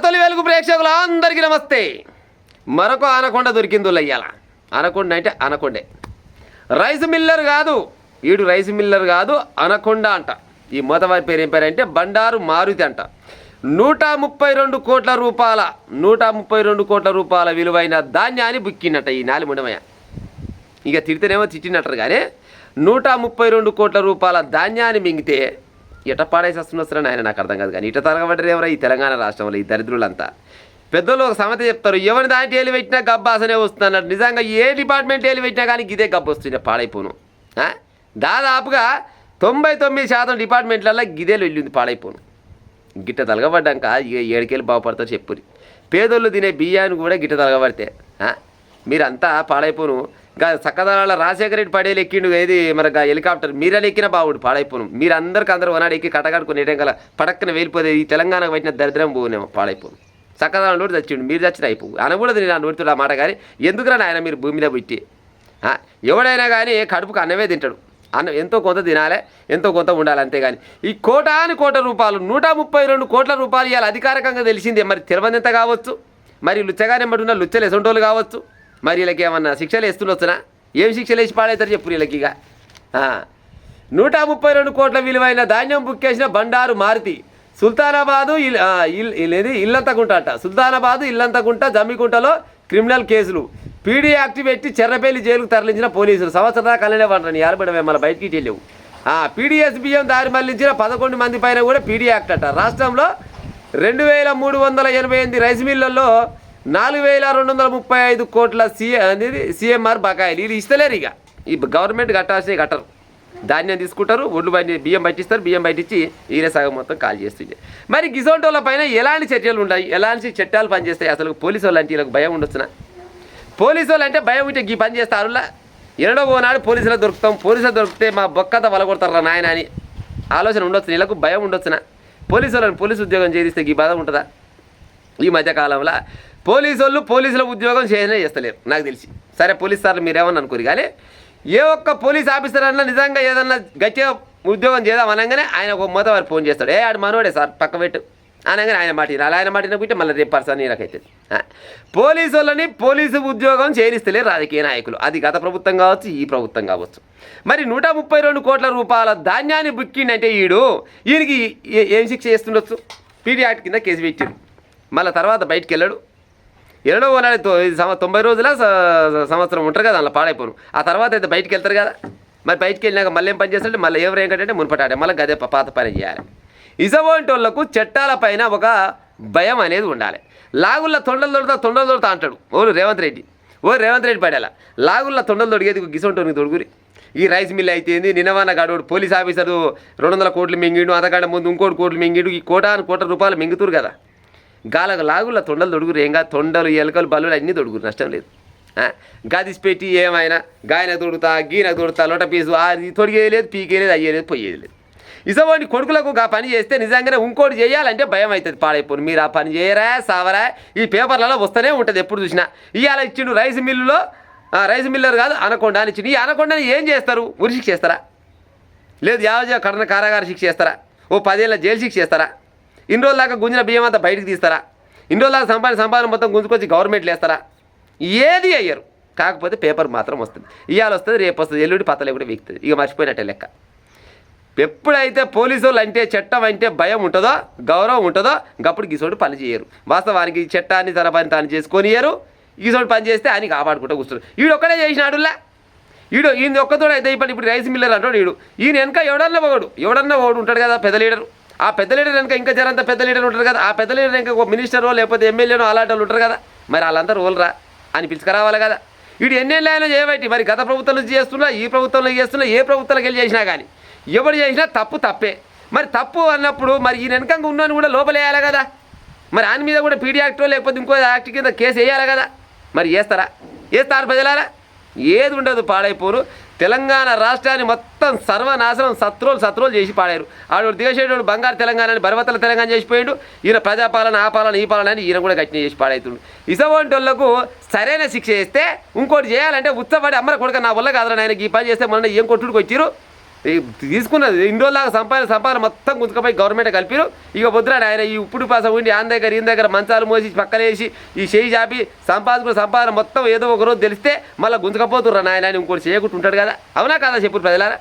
తొలి వెలుగు ప్రేక్షకులు అందరికీ నమస్తే. మరొక అనకొండ దొరికిందో అయ్యాల. అనకొండ అంటే అనకొండే, రైస్ మిల్లర్ కాదు, ఈడు రైస్ మిల్లర్ కాదు, అనకొండ అంట. ఈ మొదటి పేరు ఏం పేరంటే బండారు మారుతి అంట. 132 కోట్ల రూపాయల 132 కోట్ల రూపాయల విలువైన ధాన్యాన్ని బుక్కినట్ట ఈ నాలుగుమయ. ఇక తిడితేనేమో తిట్టినట్టు కానీ 132 కోట్ల రూపాయల ధాన్యాన్ని మింగితే ఎట పాడేసి వస్తున్న ఆయన నాకు అర్థం కాదు. కానీ ఇట తరగబడ్డారు ఎవరో ఈ తెలంగాణ రాష్ట్రంలో ఈ దరిద్రులంతా. పెద్దలు ఒక సమత చెప్తారు, ఎవరి దాంట్లో ఏలి పెట్టినా గబ్బాసనే వస్తున్నారు. నిజంగా ఏ డిపార్ట్మెంట్ ఏలి పెట్టినా కానీ ఇదే గబ్బు వస్తుంది, పాడైపోను. దాదాపుగా 99% డిపార్ట్మెంట్లలో గిదేలు వెళ్ళింది, పాడైపోను. గిట్ట తలగబడ్డాక ఇక ఏడుకేళ్ళు బాగుపడతారు చెప్పురి. పేదోళ్ళు తినే బియ్యాన్ని కూడా గిట్ట తలగబడితే మీరంతా పాడైపోను. ఇంకా చక్కదనాల రాజశేఖర రెడ్డి పడేలు ఎక్కిండు, ఏది మరి హెలికాప్టర్ మీరని ఎక్కిన బాగుడు, పాడైపోను. మీరు అందరూ వనాడు ఎక్కి కట్టగడుకుని ఏటంకల పడక్కన వెళ్ళిపోతే ఈ తెలంగాణకు పెట్టిన దరిద్రం పోనేమో, పాడైపోను. చక్కదనాలు నోటి చచ్చిండు, మీరు చచ్చిన అయిపోవు అనకూడదు. నేను నోడుతుడు ఆ మాట. కానీ ఎందుకురా ఆయన మీరు భూమి మీద పెట్టి ఎవడైనా కానీ కడుపుకు అన్నమే తింటాడు. అన్నం ఎంతో కొంత తినాలి, ఎంతో కొంత ఉండాలి, అంతేగాని ఈ కోట్ల రూపాయలు 132 కోట్ల రూపాయలు ఇవాళ అధికారికంగా తెలిసిందే. మరి తిరువనంత కావచ్చు, మరి లుచ్చగానెమ్మడున్న లుచ్చలు ఎసంటోళ్ళు కావచ్చు. మరి వీళ్ళకి ఏమన్నా శిక్షలు వేస్తుండొచ్చునా? ఏం శిక్షలు వేసి పాడవుతారు చెప్పు వీళ్ళకి. ఇక 132 కోట్ల విలువైన ధాన్యం బుక్ చేసిన బండారు మారుతి. సుల్తానాబాదు ఇల్లంతకుంట అంట. సుల్తానాబాదు ఇల్లంతకుంట జమ్మికుంటలో క్రిమినల్ కేసులు. పీడీ యాక్ట్ పెట్టి చెర్రపల్లి జైలుకు తరలించిన పోలీసులు. సంవత్సరం దాకా కలనే పంటని ఏర్పడమే మళ్ళీ బయటికి వెళ్ళేవు. పీడీఎస్ బియ్యం దారి మళ్లించిన 11 మంది పైన కూడా పీడీ యాక్ట్ అంట. రాష్ట్రంలో 2388 రైస్ మిల్లల్లో 4235 కోట్ల సీఎంఆర్ బకాయిలు. వీళ్ళు ఇస్తలేరు. ఇక ఈ గవర్నమెంట్ కట్టాల్సినవి కట్టరు. ధాన్యం తీసుకుంటారు, ఒడ్లు బియ్యం పట్టిస్తారు, బియ్యం పట్టించి ఈయన సగం మొత్తం కాల్ చేస్తుంది. మరి గిసోంటోళ్ళ పైన ఎలాంటి చర్యలు ఉన్నాయి, ఎలాంటి చట్టాలు పనిచేస్తాయి? అసలు పోలీసు వాళ్ళు అంటే వీళ్ళకి భయం ఉండొచ్చునా? పోలీసు వాళ్ళు అంటే భయం ఉంటే ఈ పని చేస్తారులా. ఎన్నడో ఓనాడు పోలీసులో దొరుకుతాం, పోలీసులు దొరికితే మా బొక్కత వలగొడతారా నాయన అని ఆలోచన ఉండొచ్చు. వీళ్ళకు భయం ఉండొచ్చునా? పోలీసు వాళ్ళని పోలీసు ఉద్యోగం చేస్తే ఈ బాధ ఉంటుందా? ఈ మధ్యకాలంలో పోలీసుల ఉద్యోగం చేస్తలేరు నాకు తెలిసి. సరే పోలీసు సార్లు మీరేమని అనుకోరు, కానీ ఏ ఒక్క పోలీస్ ఆఫీసర్ అన్నా నిజంగా ఏదన్నా గట్టిగా ఉద్యోగం చేద్దాం అనగానే ఆయన ఒక వారు ఫోన్ చేస్తాడు, ఆడు మనోడే సార్ పక్క పెట్టు అనగానే ఆయన మాట వినాలి. ఆయన మాట వినకుంటే మళ్ళీ రేపు పర్సన్ నాకైతే పోలీసు వాళ్ళని పోలీసు ఉద్యోగం చేయిస్తలేరు రాజకీయ నాయకులు. అది గత ప్రభుత్వం కావచ్చు, ఈ ప్రభుత్వం కావచ్చు. మరి 132 కోట్ల రూపాయల ధాన్యాన్ని బుక్కిండంటే ఈయనకి ఏం శిక్ష చేస్తుండొచ్చు? పీడీ యాక్ట్ కింద కేసు పెట్టారు. మళ్ళీ తర్వాత బయటికి వెళ్ళాడు. ఎన్నడో ఓనాడు 90 రోజుల సంవత్సరం ఉంటారు కదా, అందులో పాడైపోను. ఆ తర్వాత అయితే బయటికి వెళ్తారు కదా. మరి బయటికి వెళ్ళినాక మళ్ళీ ఏం పని చేస్తారంటే మళ్ళీ ఎవరు ఏంటంటే మునుపటాడే మళ్ళీ గదే పాత పని చేయాలి. ఇసవంటోళ్లకు చట్టాలపైన ఒక భయం అనేది ఉండాలి. లాగుల్లో తొండలు దొరుకుతా అంటాడు రేవంత్ రెడ్డి పడేలా. లాగుల్లో తొండలు దొడిగేది గిసొంటోనికి దొడుగురి. ఈ రైస్ మిల్ అయితే నిన్నవన్న గాడు పోలీస్ ఆఫీసరు 200 కోట్లు మింగిడు, అంతకంటే ముందు ఇంకోటి కోట్లు మింగిడు. ఈ కోట్ల రూపాయలు మింగుతురు కదా. లాగుల్లో తొండలు దొడుగురు. ఏంగా తొండలు ఎలుకలు బల్లులు అన్నీ దొడుగురు, నష్టం లేదు. గదిసి పెట్టి ఏమైనా గాయనకు దొడుకుతా గీనకు దొడుకుతా లొట పీసు అది తొడిగేయలేదు, పీకేయలేదు, అయ్యేలేదు, పోయేది లేదు. ఇసవంటి కొడుకులకు ఆ పని చేస్తే నిజంగానే ఇంకోటి చేయాలంటే భయం అవుతుంది, పాడైపోను. మీరు ఆ పని చేయరా సావరా ఈ పేపర్లలో వస్తూనే ఉంటుంది ఎప్పుడు చూసినా. ఇవాళ ఇచ్చిండు రైస్ మిల్లర్ కాదు అనకొండ అని ఇచ్చిండు. ఈ అనకొండని ఏం చేస్తారు? ఉరి శిక్ష చేస్తారా? లేదు యావజీవ కఠిన కారాగార శిక్ష చేస్తారా? ఓ 10 ఏళ్ళ జైలు శిక్ష చేస్తారా? ఇన్ని రోజుల దాకా గుంజిన బియ్యం అంతా బయటకు తీస్తారా? ఇన్ని రోజుల దాకా సంపాదన మొత్తం గుంజుకొచ్చి గవర్నమెంట్లు వేస్తారా? ఏది అయ్యారు. కాకపోతే పేపర్ మాత్రం వస్తుంది. ఇవాళ వస్తుంది, రేపు వస్తుంది, ఎల్లుడి పత్తలే కూడా వీక్తుంది. ఇక మర్చిపోయినట్టే లెక్క. ఎప్పుడైతే పోలీసు వాళ్ళు అంటే చట్టం అంటే భయం ఉంటుందో, గౌరవం ఉంటుందో, గప్పుడు గిసోడు పని చేయరు. వాస్తవానికి చట్టాన్ని తన పని తాను చేసుకొని ఇయ్యరు. గిసోడు పని చేస్తే ఆయన కాపాడుకుంటూ కూర్చున్నారు. వీడు ఒక్కడే చేసినాడులా. ఈయన ఒక్కతోడు అయితే ఇప్పుడు రైస్ మిల్లర్ అంటాడు. ఈయన వెనక ఎవడన్నా ఒకడు ఉంటాడు కదా, పెద్ద లీడరు. ఆ పెద్ద లీడర్ వెనక ఇంకా జరంతా పెద్ద లీడర్ ఉంటారు కదా. ఆ పెద్ద లీడర్ ఇంకా ఒక మినిస్టరో లేకపోతే ఎమ్మెల్యేనో అలాంటి వాళ్ళు ఉంటారు కదా. మరి వాళ్ళంతా రోల్రా అని పిలుచుకురావాలి కదా. వీడు ఎన్నెళ్ళు అయినా చేయబట్టి మరి గత ప్రభుత్వం నుంచి చేస్తున్నా, ఈ ప్రభుత్వంలో చేస్తున్నా, ఏ ప్రభుత్వంలోకి వెళ్ళి చేసినా కానీ ఎవరు చేసినా తప్పే. మరి తప్పు అన్నప్పుడు మరి ఈ వెనకంగా ఉన్నాను కూడా లోపలేయాలి కదా. మరి ఆయన మీద కూడా పీడీ యాక్టో లేకపోతే ఇంకో యాక్ట్ కింద కేసు వేయాలి కదా. మరి వేస్తారు ప్రజలారా? ఏది ఉండదు, పాడైపోరు. తెలంగాణ రాష్ట్రాన్ని మొత్తం సర్వనాశనం సత్రోలు చేసి పాడారు. ఆడు దేశేటోడు బంగారు తెలంగాణని బరవతల తెలంగాణ చేసిపోయాడు. ఈయన ప్రజాపాలన ఆ పాలన ఈ పాలన అని ఈయన కూడా గట్టిన చేసి పాడవుతుండు. ఇసవంటి వాళ్ళకు సరైన శిక్ష చేస్తే ఇంకోటి చేయాలంటే ఉత్సపడి అమ్మర కొడుక నా వల్ల కాదురా నాయన ఈ పని చేస్తే మొన్న ఏం కొట్టుడికి వచ్చిరు తీసుకున్నది ఇన్ని రోజులాగా సంపాదన మొత్తం గుంజుకపోయి గవర్నమెంట్ కలిపిరు. ఇక వద్దురాడు ఆయన ఈ ఉప్పుడు పాసం ఉండి ఆయన దగ్గర ఈయన దగ్గర మంచాలు మోసి పక్కనేసి ఈ చేయి చాపి సంపాదన మొత్తం ఏదో ఒక రోజు తెలిస్తే మళ్ళీ గుంజుకపోతుర్రా నాయన అని ఇంకోటి చేయకుండా ఉంటాడు కదా. అవునా కదా చెప్పు ప్రజలారా?